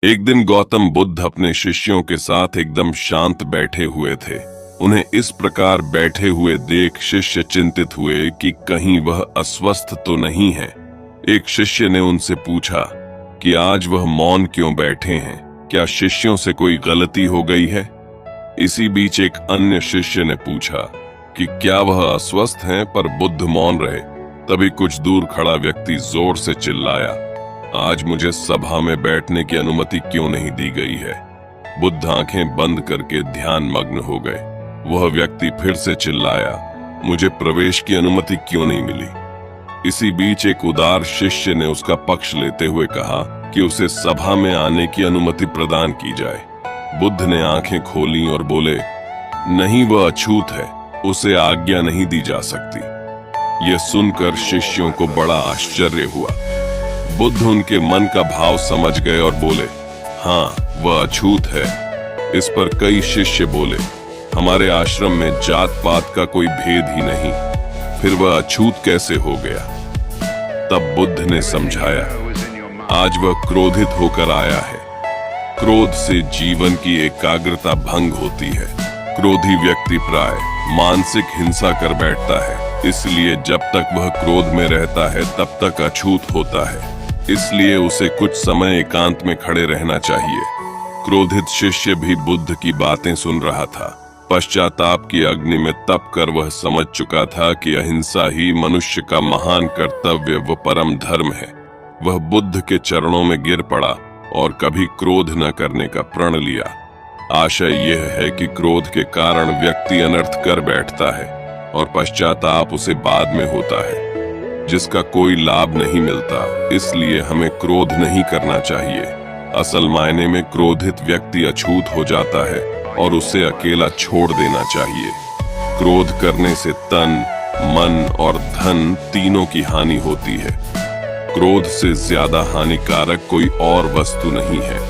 एक दिन गौतम बुद्ध अपने शिष्यों के साथ एकदम शांत बैठे हुए थे। उन्हें इस प्रकार बैठे हुए देख शिष्य चिंतित हुए कि कहीं वह अस्वस्थ तो नहीं है। एक शिष्य ने उनसे पूछा कि आज वह मौन क्यों बैठे हैं, क्या शिष्यों से कोई गलती हो गई है? इसी बीच एक अन्य शिष्य ने पूछा कि क्या वह अस्वस्थ हैं, पर बुद्ध मौन रहे। तभी कुछ दूर खड़ा व्यक्ति जोर से चिल्लाया, आज मुझे सभा में बैठने की अनुमति क्यों नहीं दी गई है? बुद्ध आंखें बंद करके ध्यान मग्न हो गए। वह व्यक्ति फिर से चिल्लाया, मुझे प्रवेश की अनुमति क्यों नहीं मिली? इसी बीच एक उदार शिष्य ने उसका पक्ष लेते हुए कहा कि उसे सभा में आने की अनुमति प्रदान की जाए। बुद्ध ने आंखें खोली और बोले, नहीं, वह अछूत है, उसे आज्ञा नहीं दी जा सकती। यह सुनकर शिष्यों को बड़ा आश्चर्य हुआ। बुद्ध उनके मन का भाव समझ गए और बोले, हाँ, वह अछूत है। इस पर कई शिष्य बोले, हमारे आश्रम में जात पात का कोई भेद ही नहीं, फिर वह अछूत कैसे हो गया? तब बुद्ध ने समझाया, आज वह क्रोधित होकर आया है। क्रोध से जीवन की एकाग्रता भंग होती है। क्रोधी व्यक्ति प्राय मानसिक हिंसा कर बैठता है, इसलिए जब तक वह क्रोध में रहता है तब तक अछूत होता है। इसलिए उसे कुछ समय एकांत में खड़े रहना चाहिए। क्रोधित शिष्य भी बुद्ध की बातें सुन रहा था। पश्चाताप की अग्नि में तप कर वह समझ चुका था कि अहिंसा ही मनुष्य का महान कर्तव्य व परम धर्म है। वह बुद्ध के चरणों में गिर पड़ा और कभी क्रोध न करने का प्रण लिया। आशय यह है कि क्रोध के कारण व्यक्ति अनर्थ कर बैठता है और पश्चाताप उसे बाद में होता है, जिसका कोई लाभ नहीं मिलता। इसलिए हमें क्रोध नहीं करना चाहिए। असल मायने में क्रोधित व्यक्ति अछूत हो जाता है और उसे अकेला छोड़ देना चाहिए। क्रोध करने से तन, मन और धन तीनों की हानि होती है। क्रोध से ज्यादा हानिकारक कोई और वस्तु नहीं है।